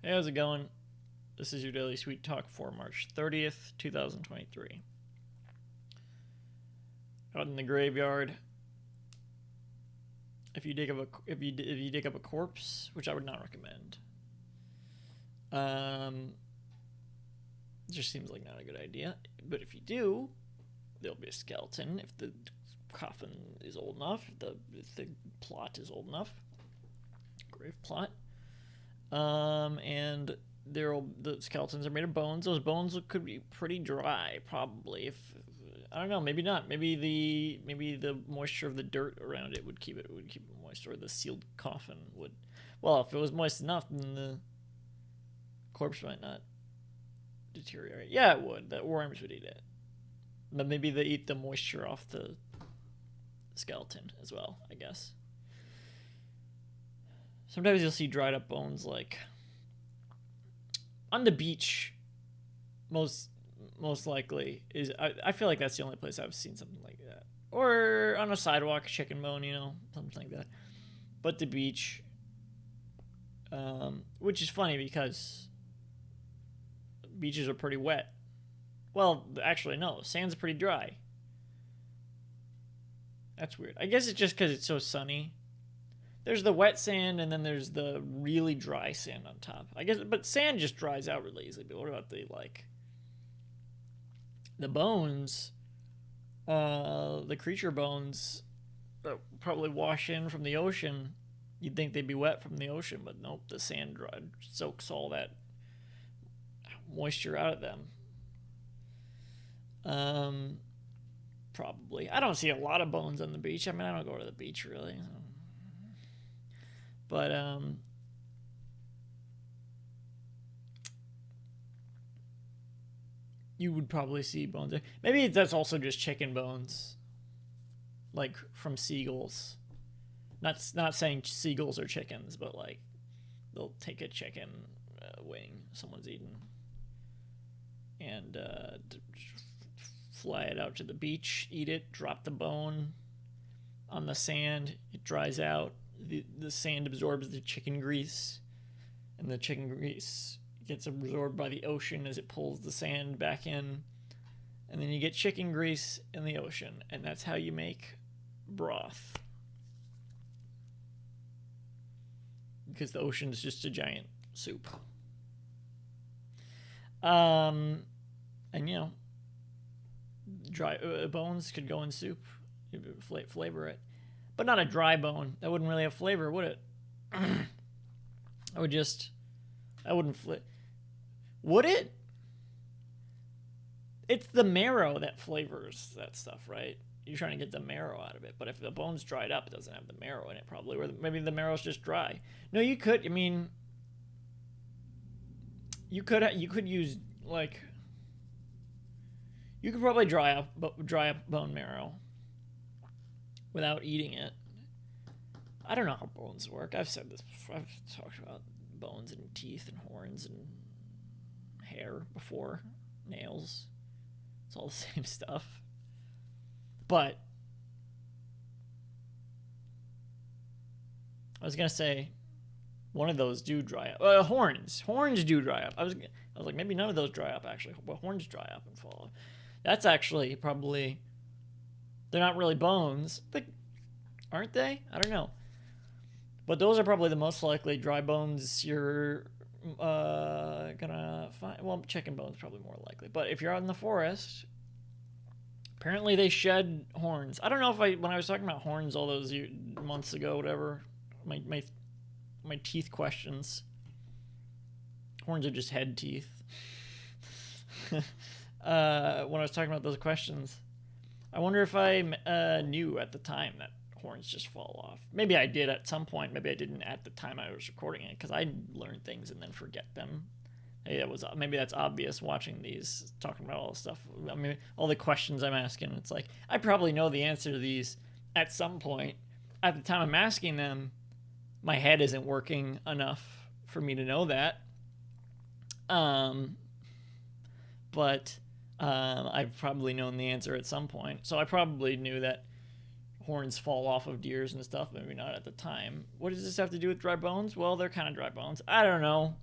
Hey, how's it going? This is your Daily Sweet Talk for March 30th, 2023. Out in the graveyard, if you dig up a corpse, which I would not recommend, it just seems like not a good idea. But if you do, there'll be a skeleton if the coffin is old enough, if the plot is old enough, grave plot, and the skeletons are made of bones. Those bones could be pretty dry, probably. If I don't know, maybe not. Maybe the moisture of the dirt around it would keep it moist, or the sealed coffin would. Well, if it was moist enough, then the corpse might not deteriorate. Yeah, it would. The worms would eat it, but maybe they eat the moisture off the skeleton as well, I guess. Sometimes you'll see dried up bones, like on the beach. Most likely is I feel like that's the only place I've seen something like that, or on a sidewalk, chicken bone, something like that. But the beach, which is funny because beaches are pretty wet. Well, actually, no, sand's pretty dry. That's weird. I guess it's just because it's so sunny. There's the wet sand, and then there's the really dry sand on top. I guess, but sand just dries out really easily. But what about the bones? The creature bones that probably wash in from the ocean. You'd think they'd be wet from the ocean, but nope. The sand soaks all that moisture out of them. Probably. I don't see a lot of bones on the beach. I mean, I don't go to the beach really. But you would probably see bones. Maybe that's also just chicken bones, like from seagulls. Not saying seagulls are chickens, but like they'll take a chicken wing someone's eaten and fly it out to the beach, eat it, drop the bone on the sand. It dries out. The sand absorbs the chicken grease, and the chicken grease gets absorbed by the ocean as it pulls the sand back in, and then you get chicken grease in the ocean, and that's how you make broth. Because the ocean is just a giant soup. And dry bones could go in soup, flavor it. But not a dry bone. That wouldn't really have flavor, would it? I wouldn't flip. Would it? It's the marrow that flavors that stuff, right? You're trying to get the marrow out of it. But if the bone's dried up, it doesn't have the marrow in it, probably. Or maybe the marrow's just dry. No, you could. I mean, you could use you could probably dry up bone marrow without eating it. I don't know how bones work. I've said this before. I've talked about bones and teeth and horns and hair before. Nails. It's all the same stuff. But I was gonna say one of those do dry up. Horns do dry up. I was like, maybe none of those dry up actually, but horns dry up and fall off. That's actually probably, they're not really bones, but aren't they? I don't know. But those are probably the most likely dry bones you're gonna find. Well, chicken bones probably more likely. But if you're out in the forest, apparently they shed horns. I don't know if when I was talking about horns all those months ago, whatever, my teeth questions. Horns are just head teeth. When I was talking about those questions, I wonder if I knew at the time that horns just fall off. Maybe I did at some point. Maybe I didn't at the time I was recording it, because I learn things and then forget them. Maybe that's obvious watching these, talking about all this stuff. I mean, all the questions I'm asking, it's like I probably know the answer to these at some point. At the time I'm asking them, my head isn't working enough for me to know that. But I've probably known the answer at some point. So I probably knew that horns fall off of deers and stuff, maybe not at the time. What does this have to do with dry bones? Well, they're kind of dry bones. I don't know.